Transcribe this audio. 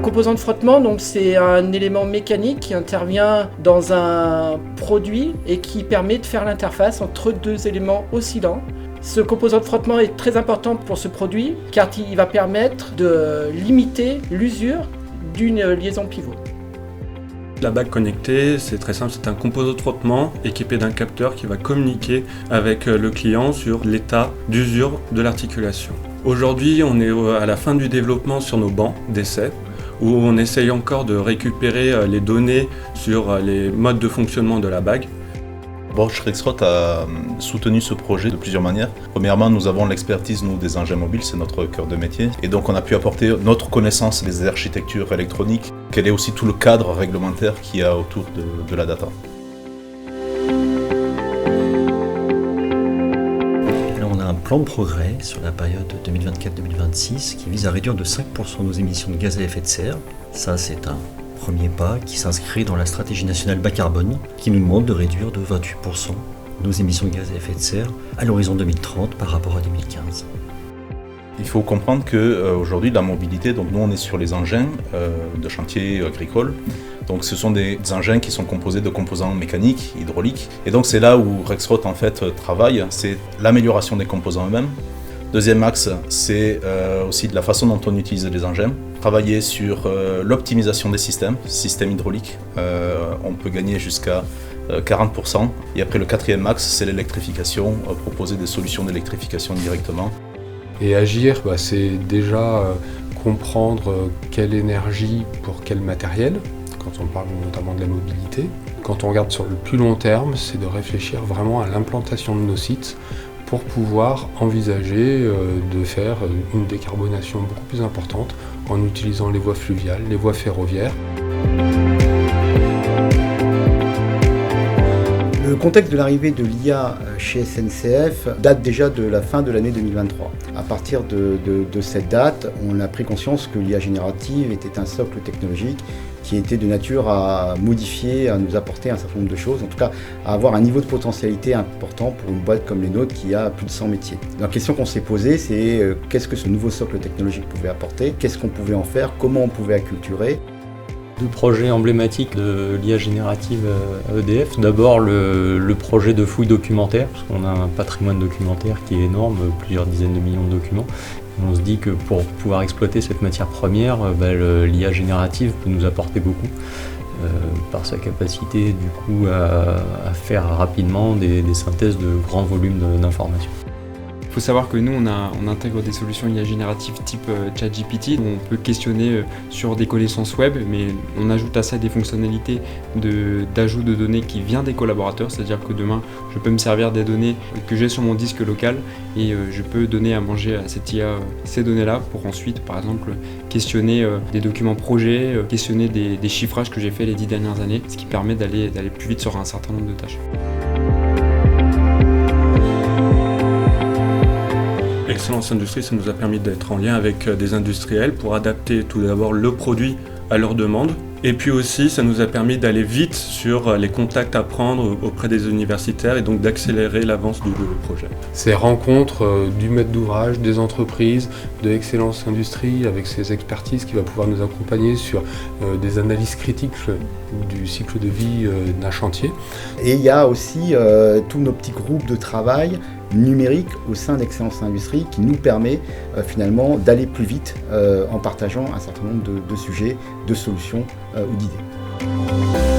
composant de frottement, donc, c'est un élément mécanique qui intervient dans un produit et qui permet de faire l'interface entre deux éléments oscillants. Ce composant de frottement est très important pour ce produit car il va permettre de limiter l'usure d'une liaison pivot. La bague connectée, c'est très simple, c'est un composant de frottement équipé d'un capteur qui va communiquer avec le client sur l'état d'usure de l'articulation. Aujourd'hui, on est à la fin du développement sur nos bancs d'essai, où on essaye encore de récupérer les données sur les modes de fonctionnement de la bague. Bosch Rexroth a soutenu ce projet de plusieurs manières. Premièrement, nous avons l'expertise, nous, des engins mobiles, c'est notre cœur de métier. Et donc on a pu apporter notre connaissance des architectures électroniques, quel est aussi tout le cadre réglementaire qu'il y a autour de la data. On a un plan de progrès sur la période 2024-2026 qui vise à réduire de 5% nos émissions de gaz à effet de serre. Ça, c'est un premier pas qui s'inscrit dans la stratégie nationale bas carbone qui nous demande de réduire de 28% nos émissions de gaz à effet de serre à l'horizon 2030 par rapport à 2015. Il faut comprendre qu'aujourd'hui, la mobilité, donc nous on est sur les engins de chantier agricole. Donc ce sont des engins qui sont composés de composants mécaniques, hydrauliques. Et donc c'est là où Rexroth en fait travaille, c'est l'amélioration des composants eux-mêmes. Deuxième axe, c'est aussi de la façon dont on utilise les engins. Travailler sur l'optimisation des systèmes hydrauliques. On peut gagner jusqu'à 40%. Et après le quatrième axe, c'est l'électrification, proposer des solutions d'électrification directement. Et agir, c'est déjà comprendre quelle énergie pour quel matériel, quand on parle notamment de la mobilité. Quand on regarde sur le plus long terme, c'est de réfléchir vraiment à l'implantation de nos sites pour pouvoir envisager de faire une décarbonation beaucoup plus importante en utilisant les voies fluviales, les voies ferroviaires. Le contexte de l'arrivée de l'IA chez SNCF date déjà de la fin de l'année 2023. À partir de cette date, on a pris conscience que l'IA générative était un socle technologique qui était de nature à modifier, à nous apporter un certain nombre de choses, en tout cas à avoir un niveau de potentialité important pour une boîte comme les nôtres qui a plus de 100 métiers. La question qu'on s'est posée, c'est qu'est-ce que ce nouveau socle technologique pouvait apporter, qu'est-ce qu'on pouvait en faire, comment on pouvait acculturer. Deux projets emblématiques de l'IA générative à EDF. Tout d'abord le projet de fouille documentaire, parce qu'on a un patrimoine documentaire qui est énorme, plusieurs dizaines de millions de documents. Et on se dit que pour pouvoir exploiter cette matière première, l'IA générative peut nous apporter beaucoup, par sa capacité du coup à faire rapidement des synthèses de grands volumes d'informations. Il faut savoir que nous, on intègre des solutions IA génératives type ChatGPT. On peut questionner sur des connaissances web, mais on ajoute à ça des fonctionnalités d'ajout de données qui viennent des collaborateurs. C'est-à-dire que demain, je peux me servir des données que j'ai sur mon disque local et je peux donner à manger à cette IA ces données-là pour ensuite, par exemple, questionner des documents projets, questionner des chiffrages que j'ai fait les 10 dernières années, ce qui permet d'aller plus vite sur un certain nombre de tâches. Excellence Industrie, ça nous a permis d'être en lien avec des industriels pour adapter tout d'abord le produit à leurs demandes. Et puis aussi, ça nous a permis d'aller vite sur les contacts à prendre auprès des universitaires et donc d'accélérer l'avance du projet. Ces rencontres du maître d'ouvrage, des entreprises, de Excellence Industrie avec ses expertises qui va pouvoir nous accompagner sur des analyses critiques du cycle de vie d'un chantier. Et il y a aussi tous nos petits groupes de travail numérique au sein d'Excellence Industrie qui nous permet finalement d'aller plus vite en partageant un certain nombre de sujets, de solutions ou d'idées.